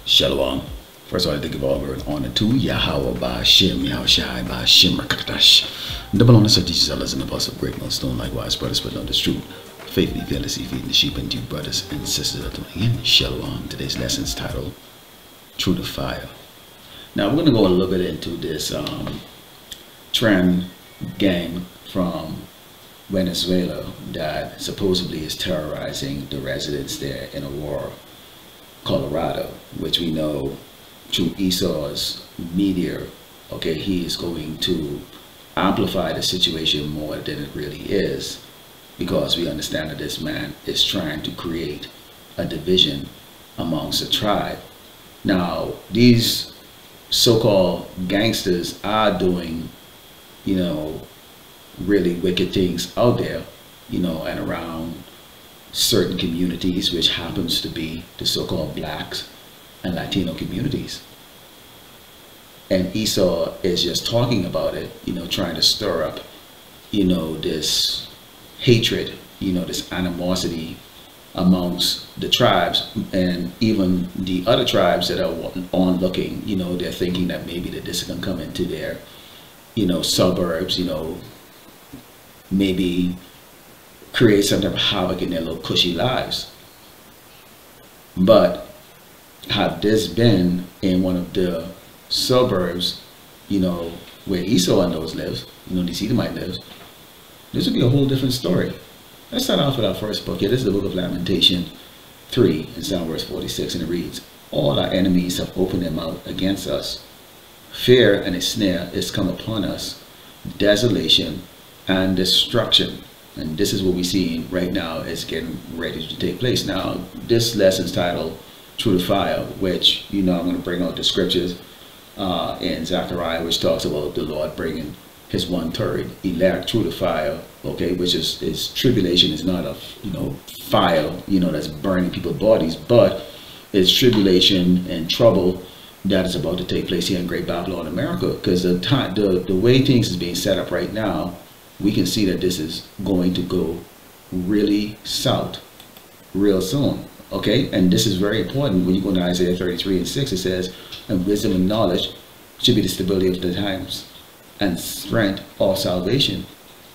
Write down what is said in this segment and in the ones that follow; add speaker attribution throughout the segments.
Speaker 1: Shalom. First of all, I give all word honor to Yahweh Ba'Shem, Yahushai Ba'Shem, Rakatash. Double honor to Jesus, Allah, and the boss of great millstone, likewise, brothers, but on this truth. Faithfully, fearlessly feeding the sheep and you, brothers and sisters, are tuning in. Shalom. Today's lesson is titled Through the Fire. Now, we're going to go a little bit into this trend gang from Venezuela that supposedly is terrorizing the residents there in Aurora, Colorado, which we know through Esau's media, okay, he is going to amplify the situation more than it really is, because we understand that this man is trying to create a division amongst the tribe. Now, these so-called gangsters are doing, really wicked things out there, and around certain communities, which happens to be the so-called blacks and Latino communities. And Esau is just talking about it, trying to stir up, this hatred, this animosity amongst the tribes, and even the other tribes that are onlooking, they're thinking that maybe that this is going to come into their, suburbs, maybe create some type of havoc in their little cushy lives. But had this been in one of the suburbs, where Esau and those lives, these Edomite lives, this would be a whole different story. Let's start off with our first book here. This is the book of Lamentation 3, and Psalm verse 46, and it reads, "All our enemies have opened their mouth against us. Fear and a snare is come upon us, desolation and destruction." And this is what we're seeing right now is getting ready to take place. Now, this lesson is titled Through the Fire, which, I'm going to bring out the scriptures in Zechariah, which talks about the Lord bringing his 1/3 elect through the fire, okay, which is tribulation is not a, fire, that's burning people's bodies, but it's tribulation and trouble that is about to take place here in Great Babylon, America, because the way things is being set up right now, we can see that this is going to go really south real soon, okay? And this is very important. When you go to Isaiah 33:6, it says, "And wisdom and knowledge should be the stability of the times, and strength of salvation.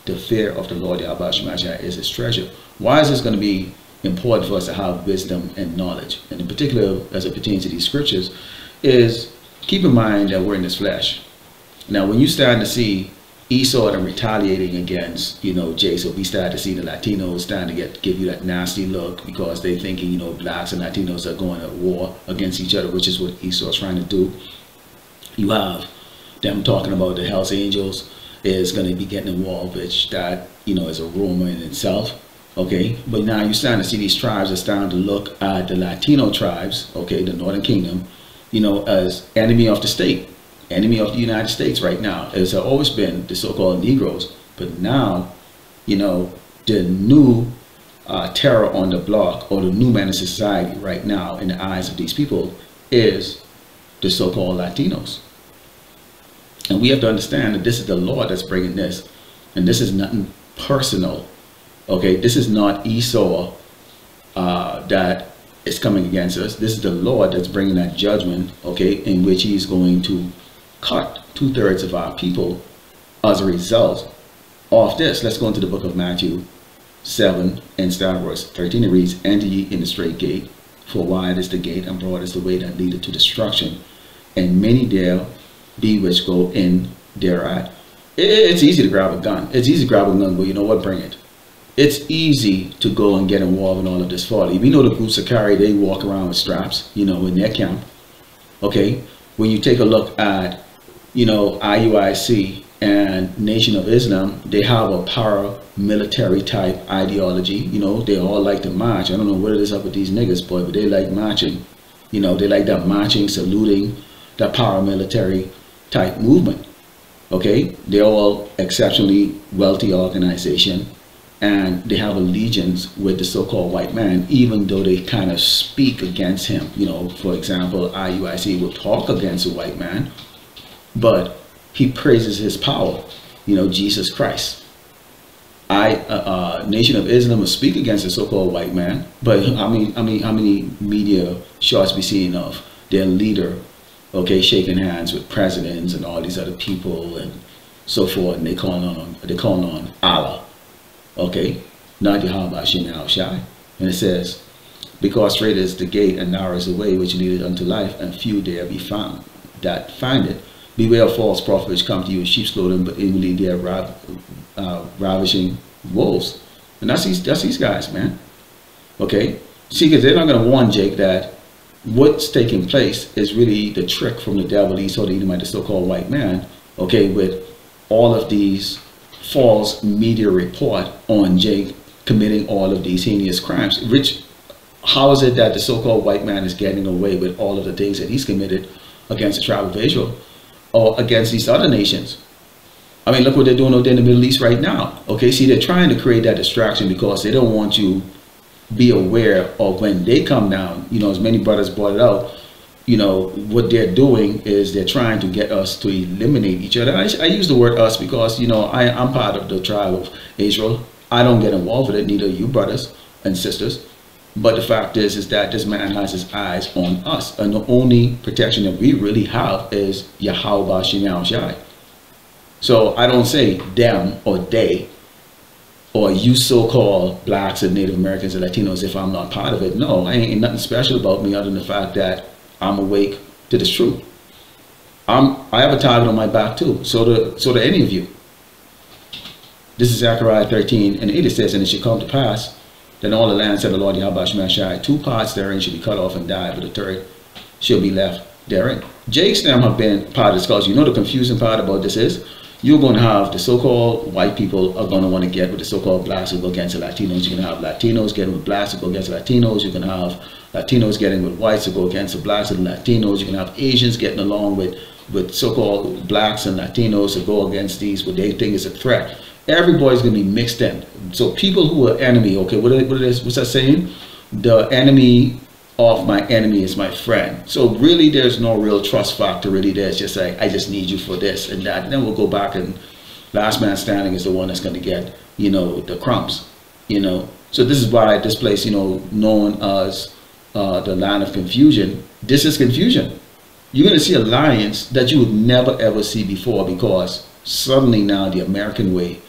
Speaker 1: The fear of the Lord Yahweh Shemashah is his treasure." Why is this going to be important for us to have wisdom and knowledge? And in particular, as it pertains to these scriptures, is keep in mind that we're in this flesh. Now, when you start to see Esau and retaliating against, Jacob, we started to see the Latinos starting to give you that nasty look, because they're thinking, blacks and Latinos are going at war against each other, which is what Esau's trying to do. You have them talking about the Hells Angels is going to be getting involved, which that, is a rumor in itself, okay? But now you're starting to see these tribes are starting to look at the Latino tribes, okay, the Northern Kingdom, as enemy of the state. Enemy of the United States right now. It's always been the so-called Negroes, but now, the new terror on the block, or the new man in society right now in the eyes of these people, is the so-called Latinos. And we have to understand that this is the Lord that's bringing this, and this is nothing personal, okay? This is not Esau that is coming against us. This is the Lord that's bringing that judgment, okay, in which he's going to cut 2/3 of our people as a result of this. Let's go into the book of Matthew 7 and start at verse 13. It reads, "Enter ye in the straight gate, for wide is the gate and broad is the way that leadeth to destruction, and many there be which go in thereat." It's easy to grab a gun. It's easy to grab a gun, but you know what? Bring it. It's easy to go and get involved in all of this folly. We know the groups of carry, they walk around with straps, in their camp, okay? When you take a look at IUIC and Nation of Islam, they have a paramilitary type ideology. They all like to march. I don't know what it is up with these niggas, boy, but they like marching. They like that marching, saluting, that paramilitary type movement. Okay, they're all exceptionally wealthy organization, and they have allegiance with the so-called white man, even though they kind of speak against him. For example, IUIC will talk against a white man, but he praises his power, Jesus Christ. Nation of Islam will speak against the so-called white man, but how many media shots we seeing of their leader, okay, shaking hands with presidents and all these other people and so forth, and they calling on Allah, okay, not Yahweh Shem Shai. And it says, because straight is the gate and narrow is the way which leadeth unto life, and few there be found that find it. Beware of false prophets which come to you in sheep's clothing, but inwardly they are ravishing wolves. And that's these guys, man. Okay, see, because they're not going to warn Jake that what's taking place is really the trick from the devil, Esau the Edomite, the so-called white man, okay, with all of these false media report on Jake committing all of these heinous crimes. Which, how is it that the so-called white man is getting away with all of the things that he's committed against the tribe of Israel or against these other nations? I mean, look what they're doing over there in the Middle East right now. Okay, see, they're trying to create that distraction because they don't want you be aware of when they come down. You know, as many brothers brought it out, you know, what they're doing is they're trying to get us to eliminate each other. I use the word us because, you know, I'm part of the tribe of Israel. I don't get involved with it, neither you brothers and sisters. But the fact is that this man has his eyes on us. And the only protection that we really have is Yahweh Shem Shai. So I don't say them or they or you so-called blacks and Native Americans and Latinos if I'm not part of it. No, ain't nothing special about me other than the fact that I'm awake to this truth. I have a target on my back too. So do any of you. This is Zechariah 13:8. It says, and it shall come to pass, then all the land, said the Lord Yahweh Shem Shai, 2 parts therein shall be cut off and die, but the third shall be left therein. Jake's them have been part of this cause. You know the confusing part about this is, you're going to have the so-called white people are going to want to get with the so-called blacks who go against the Latinos. You're going to have Latinos getting with blacks who go against the Latinos. You're going to have Latinos getting with whites who go against the blacks and the Latinos. You're going to have Asians getting along with so-called blacks and Latinos who go against these, what they think is a threat. Everybody's going to be mixed in. So people who are enemy, okay, what's that saying? The enemy of my enemy is my friend. So really there's no real trust factor really. There's just like, I just need you for this and that. And then we'll go back and last man standing is the one that's going to get, you know, the crumbs, you know. So this is why this place, you know, known as the land of confusion, this is confusion. You're going to see alliance that you would never ever see before because suddenly now the American way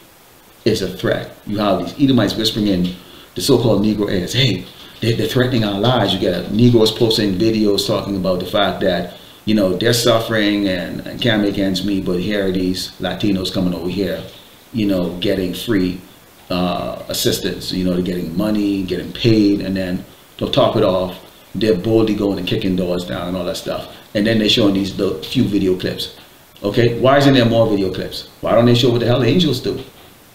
Speaker 1: is a threat. You have these Edomites whispering in the so-called Negro ears, hey, they're threatening our lives. You get Negroes posting videos talking about the fact that, you know, they're suffering and can't make ends meet, but here are these Latinos coming over here, you know, getting free assistance, you know, they're getting money, getting paid, and then to top it off, they're boldly going and kicking doors down and all that stuff. And then they're showing these few video clips. Okay, why isn't there more video clips? Why don't they show what the hell the angels do?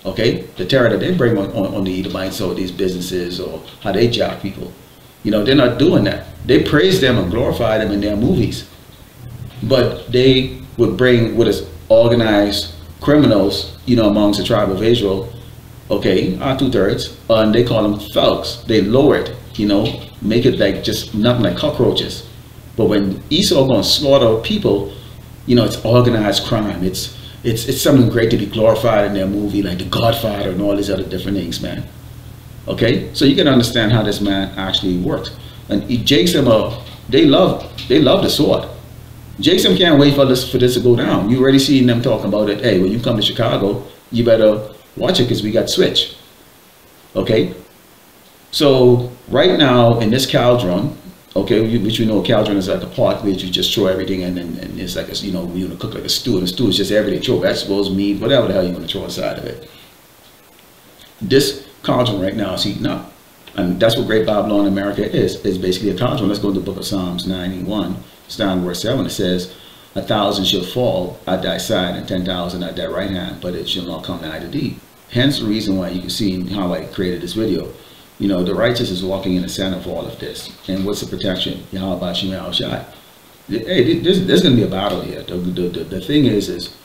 Speaker 1: Okay, the terror that they bring on the Edomites or these businesses or how they jack people. You know, they're not doing that. They praise them and glorify them in their movies. But they would bring what is organized criminals, you know, amongst the tribe of Israel, okay, 2/3, and they call them thugs. They lower it, you know, make it like just nothing like cockroaches. But when Esau going to slaughter people, you know, it's organized crime. It's something great to be glorified in their movie, like The Godfather and all these other different things, man. Okay, so you can understand how this man actually works. And Jason, they love the sword. Jason can't wait for this to go down. You already seen them talking about it. Hey, when you come to Chicago, you better watch it because we got Switch. Okay, so right now in this cauldron, okay, which you know, cauldron is like a pot where you just throw everything in, and it's like a, you know, you cook like a stew, and a stew is just everything. Throw vegetables, meat, whatever the hell you want to throw inside of it. This cauldron right now is heating up, and that's what Great Babylon America is basically a cauldron. Let's go to the book of Psalms 91, starting verse 7. It says, 1,000 shall fall at thy side, and 10,000 at thy right hand, but it shall not come nigh to thee. Hence the reason why you can see how I created this video. You know, the righteous is walking in the center of all of this. And what's the protection? Yahweh Shem Shai. Hey, there's going to be a battle here. The thing is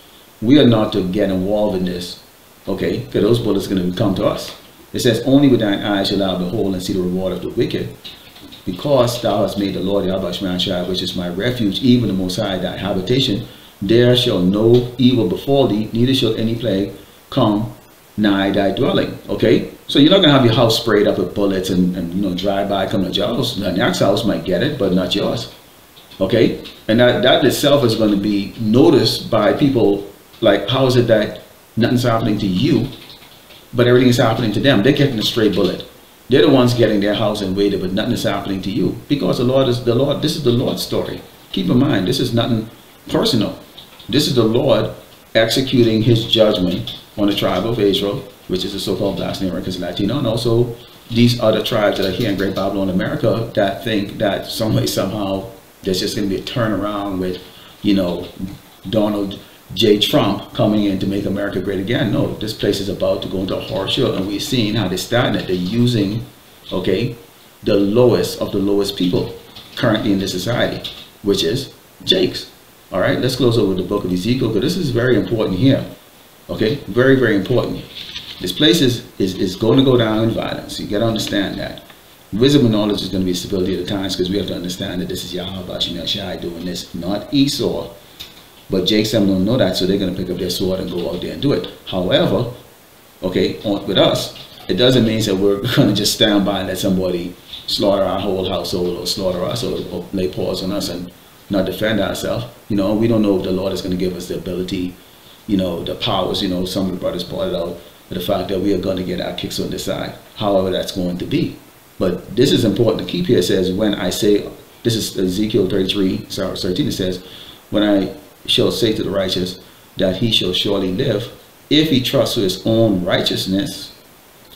Speaker 1: we are not to get involved in this, okay? Because those bullets are going to come to us. It says, only with thine eyes shall thou behold and see the reward of the wicked. Because thou hast made the Lord Yahweh Shem Shai, which is my refuge, even the Most High thy habitation, there shall no evil befall thee, neither shall any plague come nigh thy dwelling. Okay, so you're not gonna have your house sprayed up with bullets and you know, drive by come to your house. The next house might get it, but not yours. Okay? And that itself is going to be noticed by people. Like, how is it that nothing's happening to you, but everything is happening to them? They're getting a stray bullet. They're the ones getting their house invaded, but nothing is happening to you. Because the Lord is the Lord. This is the Lord's story. Keep in mind, this is nothing personal. This is the Lord executing his judgment on the tribe of Israel, which is the so-called Blacks, Native Americans, Latino, and also these other tribes that are here in Great Babylon, America, that think that some way, somehow, there's just going to be a turnaround with, you know, Donald J. Trump coming in to make America great again. No, this place is about to go into a horror show, and we're seeing how they're starting it. They're using, okay, the lowest of the lowest people currently in this society, which is Jakes. All right, let's close over the book of Ezekiel, because this is very important here. Okay, very, very important. This place is going to go down in violence. You got to understand that. Wisdom and knowledge is going to be stability of the times, because we have to understand that this is Yahweh Shai doing this, not Esau. But Jake them don't know that, so they're going to pick up their sword and go out there and do it. However, okay, with us, it doesn't mean that we're going to just stand by and let somebody slaughter our whole household or slaughter us or lay paws on us and not defend ourselves. You know, we don't know if the Lord is going to give us the ability, you know, the powers. You know, some of the brothers pointed out the fact that we are going to get our kicks on the side, however that's going to be. But this is important to keep here. It says, when I say, this is Ezekiel 33, 13, it says, when I shall say to the righteous that he shall surely live, if he trusts to his own righteousness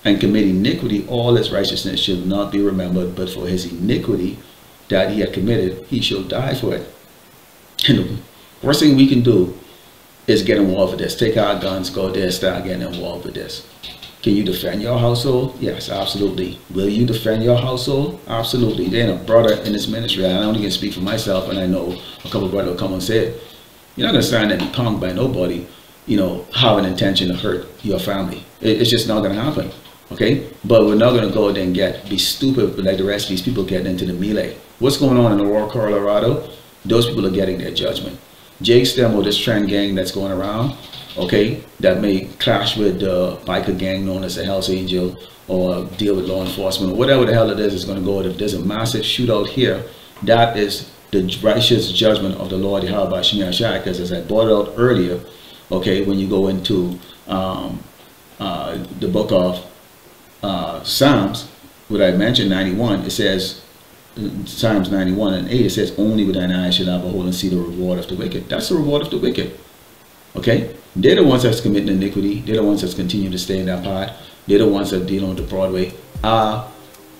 Speaker 1: and commit iniquity, all his righteousness shall not be remembered, but for his iniquity that he had committed, he shall die for it. And the worst thing we can do is get involved with this. Take our guns, go there, start getting involved with this. Can you defend your household? Yes, absolutely. Will you defend your household? Absolutely. There ain't a brother in this ministry. I only can speak for myself, and I know a couple of brothers will come and say it. You're not going to sign any punk by nobody, you know, have an intention to hurt your family. It's just not going to happen. Okay? But we're not going to go there and be stupid like the rest of these people getting into the melee. What's going on in Aurora, Colorado? Those people are getting their judgment. Jake Stem or this trend gang that's going around, okay, that may clash with the biker gang known as the Hells Angel, or deal with law enforcement, or whatever the hell it is going to go. If there's a massive shootout here, that is the righteous judgment of the Lord Yahweh Shai, because as I brought out earlier, okay, when you go into the book of Psalms, what I mentioned, 91, it says, Psalms 91 and 8, it says, only with thine eyes shall I behold and see the reward of the wicked. That's the reward of the wicked. Okay? They're the ones that's committing iniquity. They're the ones that's continue to stay in that pot. They're the ones that dealing with the Broadway. Our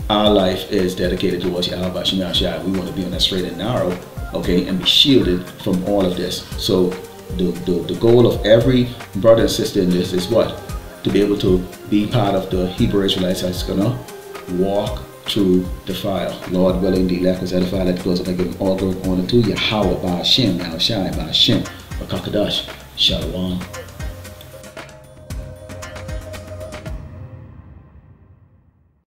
Speaker 1: life is dedicated towards Yahweh Shai. We want to be on that straight and narrow, okay, and be shielded from all of this. So the goal of every brother and sister in this is what? To be able to be part of the Hebrew Israelites that's gonna walk through the fire. Lord willing, the elect is edified at the close of I give all glory and honor to Yahweh Ba'ashem, Yahweh Shai Ba'ashem, Bakakadash, Shalom.